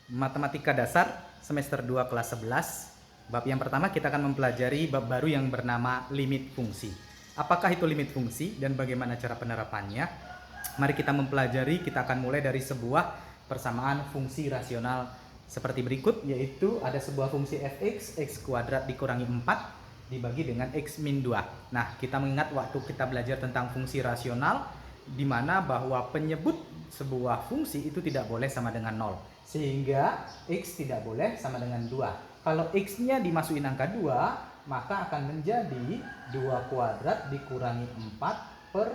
Matematika Dasar semester 2 kelas 11. Bab yang pertama kita akan mempelajari bab baru yang bernama limit fungsi. Apakah itu limit fungsi dan bagaimana cara penerapannya? Mari kita mempelajari. Kita akan mulai dari sebuah persamaan fungsi rasional seperti berikut, yaitu ada sebuah fungsi fx, x kuadrat dikurangi 4 dibagi dengan x min 2. Nah, kita mengingat waktu kita belajar tentang fungsi rasional, di mana bahwa penyebut sebuah fungsi itu tidak boleh sama dengan 0. Sehingga x tidak boleh sama dengan 2. Kalau x-nya dimasukin angka 2, maka akan menjadi 2 kuadrat dikurangi 4 per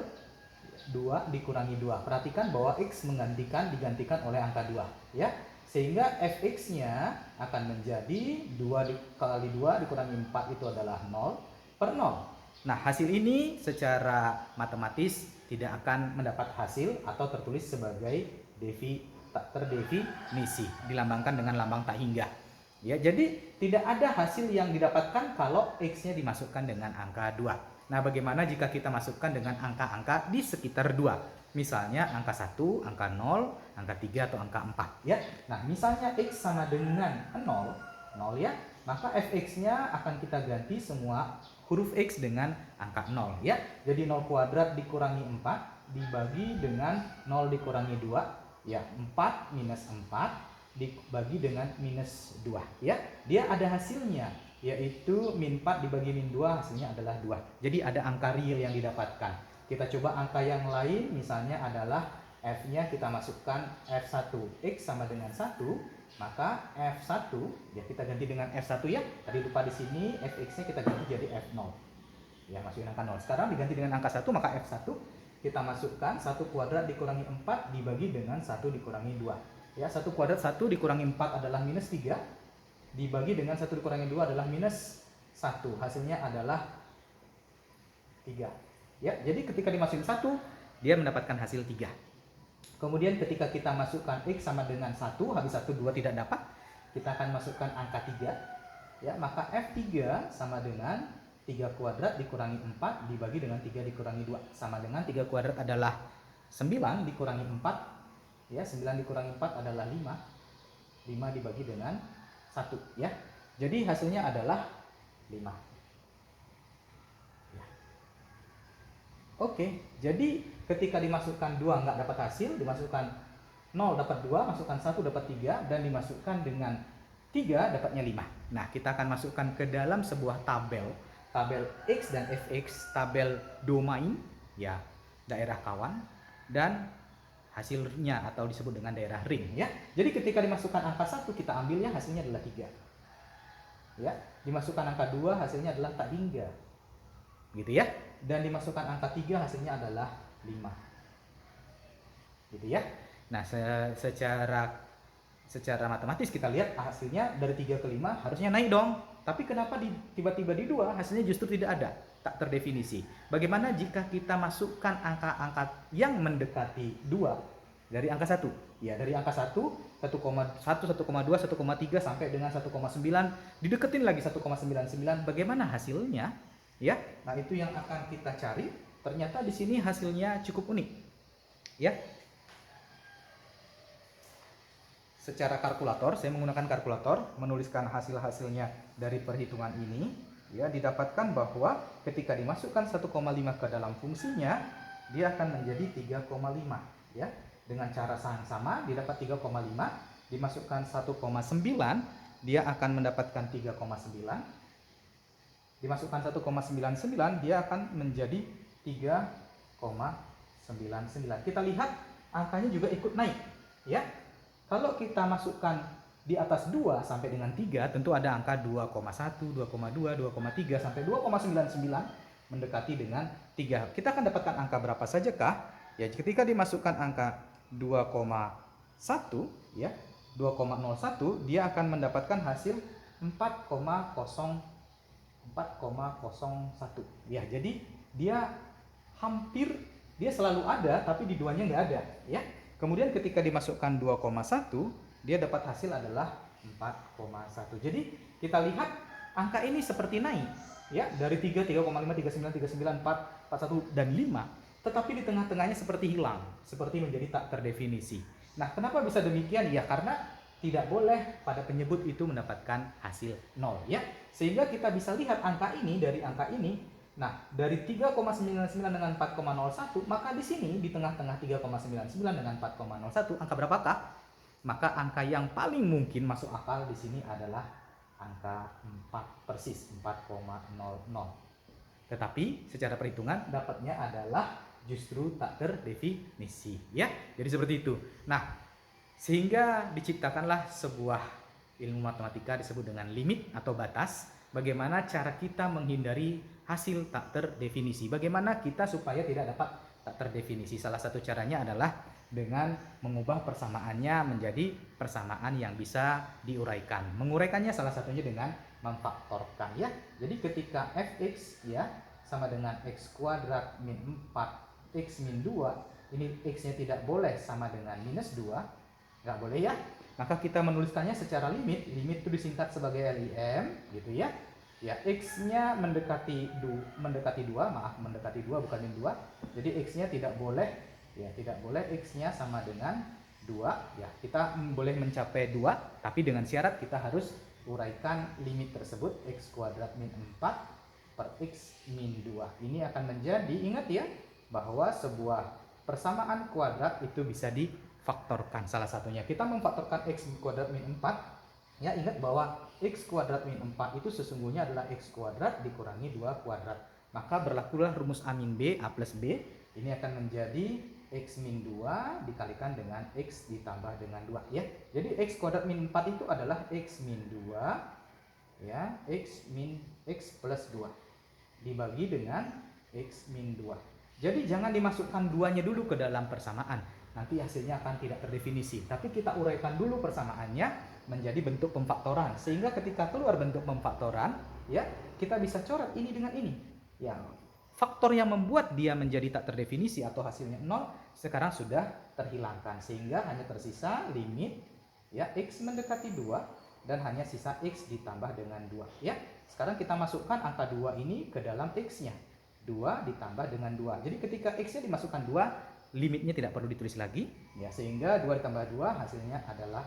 2 dikurangi 2. Perhatikan bahwa x digantikan oleh angka 2. Ya. Sehingga fx-nya akan menjadi 2 kali 2 dikurangi 4 itu adalah 0 per 0. Nah, hasil ini secara matematis tidak akan mendapat hasil atau tertulis sebagai tak terdefinisi, dilambangkan dengan lambang tak hingga. Ya, jadi tidak ada hasil yang didapatkan kalau x-nya dimasukkan dengan angka 2. Nah, bagaimana jika kita masukkan dengan angka-angka di sekitar 2? Misalnya angka 1, angka 0, angka 3 atau angka 4, ya. Nah, misalnya x sama dengan 0 ya, maka fx-nya akan kita ganti semua huruf x dengan angka 0 ya. Jadi 0 kuadrat dikurangi 4 dibagi dengan 0 dikurangi 2 ya, 4 minus 4 dibagi dengan minus 2 ya. Dia ada hasilnya, yaitu min 4 dibagi min 2, hasilnya adalah 2. Jadi ada angka real yang didapatkan. Kita coba angka yang lain, misalnya adalah f-nya kita masukkan f1, x sama dengan 1, maka f1 ya kita ganti dengan f1 ya. Tadi lupa di sini fx-nya kita ganti jadi f0. Ya, masukin angka 0. Sekarang diganti dengan angka 1, maka f1 kita masukkan 1 kuadrat dikurangi 4 dibagi dengan 1 dikurangi 2. Ya, 1 kuadrat 1 dikurangi 4 adalah minus 3, dibagi dengan 1 dikurangi 2 adalah minus 1. Hasilnya adalah 3. Ya, jadi ketika dimasukin 1, dia mendapatkan hasil 3. Kemudian ketika kita masukkan x sama dengan 1, habis 1 2 tidak dapat, kita akan masukkan angka 3. Ya, maka f3 sama dengan 3 kuadrat dikurangi 4 dibagi dengan 3 dikurangi 2. Sama dengan 3 kuadrat adalah 9 dikurangi 4. Ya, 9 dikurangi 4 adalah 5. 5 dibagi dengan 1 ya. Jadi hasilnya adalah 5. Ya. Oke, jadi ketika dimasukkan 2 nggak dapat hasil, dimasukkan 0 dapat 2, masukkan 1 dapat 3, dan dimasukkan dengan 3 dapatnya 5. Nah, kita akan masukkan ke dalam sebuah tabel x dan fx, tabel domain ya, daerah kawan, dan hasilnya atau disebut dengan daerah ring ya. Jadi ketika dimasukkan angka 1 kita ambilnya hasilnya adalah 3. Ya, dimasukkan angka 2 hasilnya adalah tak hingga. Gitu ya. Dan dimasukkan angka 3 hasilnya adalah 5. Gitu ya. Nah, secara matematis kita lihat hasilnya dari 3 ke 5 harusnya naik dong. Tapi kenapa tiba-tiba di 2 hasilnya justru tidak ada, tak terdefinisi. Bagaimana jika kita masukkan angka-angka yang mendekati 2 dari angka 1? Ya, dari angka 1, 1,1, 1,2, 1,3 sampai dengan 1,9, dideketin lagi 1,99. Bagaimana hasilnya? Ya. Nah, itu yang akan kita cari. Ternyata di sini hasilnya cukup unik. Ya. Secara kalkulator, saya menggunakan kalkulator menuliskan hasil-hasilnya dari perhitungan ini, ya, didapatkan bahwa ketika dimasukkan 1,5 ke dalam fungsinya, dia akan menjadi 3,5 ya. Dengan cara yang sama didapat 3,5, dimasukkan 1,9, dia akan mendapatkan 3,9. Dimasukkan 1,99, dia akan menjadi 3,99. Kita lihat angkanya juga ikut naik, ya. Kalau kita masukkan di atas 2 sampai dengan 3, tentu ada angka 2,1, 2,2, 2,3 sampai 2,99 mendekati dengan 3. Kita akan dapatkan angka berapa sajakah? Ya, ketika dimasukkan angka 2,1 ya, 2,01, dia akan mendapatkan hasil 4,01. Ya, jadi dia selalu ada, tapi di duanya nggak ada, ya. Kemudian ketika dimasukkan 2,1, dia dapat hasil adalah 4,1. Jadi kita lihat angka ini seperti naik, ya, dari 3, 3,5, 39, 39, 4, 41 dan 5. Tetapi di tengah-tengahnya seperti hilang, seperti menjadi tak terdefinisi. Nah, kenapa bisa demikian? Ya, karena tidak boleh pada penyebut itu mendapatkan hasil 0 ya. Sehingga kita bisa lihat angka ini dari angka ini. Nah, dari 3,99 dengan 4,01, maka di sini di tengah-tengah 3,99 dengan 4,01 angka berapakah? Maka angka yang paling mungkin masuk akal di sini adalah angka 4 persis, 4,00. Tetapi secara perhitungan dapatnya adalah justru tak terdefinisi ya. Jadi seperti itu. Nah, sehingga diciptakanlah sebuah ilmu matematika disebut dengan limit atau batas. Bagaimana cara kita menghindari hasil tak terdefinisi? Bagaimana kita supaya tidak dapat tak terdefinisi? Salah satu caranya adalah dengan mengubah persamaannya menjadi persamaan yang bisa diuraikan. Menguraikannya salah satunya dengan memfaktorkan ya. Jadi ketika fx ya sama dengan x kuadrat min 4 x min 2, ini x-nya tidak boleh sama dengan minus 2, nggak boleh ya. Maka kita menuliskannya secara limit. Limit itu disingkat sebagai LIM gitu ya. Ya, x-nya mendekati 2, mendekati 2 bukan min 2. Jadi x-nya tidak boleh ya, tidak boleh x-nya sama dengan 2 ya. Kita boleh mencapai 2, tapi dengan syarat kita harus uraikan limit tersebut x kuadrat min 4 per x min 2. Ini akan menjadi, ingat ya, bahwa sebuah persamaan kuadrat itu bisa difaktorkan. Salah satunya kita memfaktorkan x kuadrat min 4 ya, ingat bahwa x kuadrat min 4 itu sesungguhnya adalah x kuadrat dikurangi 2 kuadrat. Maka berlakulah rumus a min b, a plus b. Ini akan menjadi x min 2 dikalikan dengan x ditambah dengan 2 ya. Jadi x kuadrat min 4 itu adalah x min 2 ya, x plus 2 dibagi dengan x min 2. Jadi jangan dimasukkan 2-nya dulu ke dalam persamaan. Nanti hasilnya akan tidak terdefinisi. Tapi kita uraikan dulu persamaannya menjadi bentuk pemfaktoran. Sehingga ketika keluar bentuk pemfaktoran, ya, kita bisa coret ini dengan ini. Ya, faktor yang membuat dia menjadi tak terdefinisi atau hasilnya 0 sekarang sudah terhilangkan. Sehingga hanya tersisa limit ya x mendekati 2 dan hanya sisa x ditambah dengan 2 ya. Sekarang kita masukkan angka 2 ini ke dalam x-nya. 2 ditambah dengan 2. Jadi ketika x-nya dimasukkan 2, limitnya tidak perlu ditulis lagi ya, sehingga 2 ditambah 2 hasilnya adalah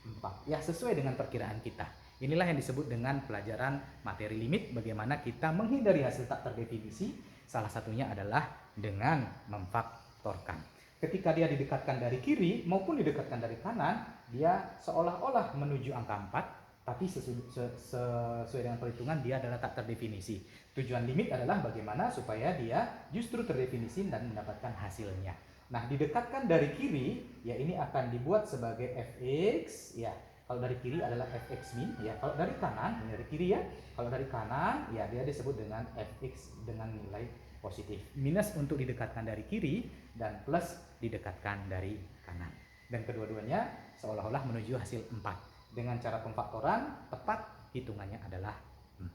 4. Ya, sesuai dengan perkiraan kita. Inilah yang disebut dengan pelajaran materi limit, bagaimana kita menghindari hasil tak terdefinisi. Salah satunya adalah dengan memfaktorkan. Ketika dia didekatkan dari kiri maupun didekatkan dari kanan, dia seolah-olah menuju angka 4. Tapi sesuai dengan perhitungan dia adalah tak terdefinisi. Tujuan limit adalah bagaimana supaya dia justru terdefinisi dan mendapatkan hasilnya. Nah, didekatkan dari kiri, ya ini akan dibuat sebagai fx, ya. Kalau dari kiri adalah fx min, ya. Kalau dari kanan, ini dari kiri ya. Kalau dari kanan, ya dia disebut dengan fx dengan nilai positif. Minus untuk didekatkan dari kiri dan plus didekatkan dari kanan. Dan kedua-duanya seolah-olah menuju hasil 4. Dengan cara pemfaktoran tepat hitungannya adalah 4.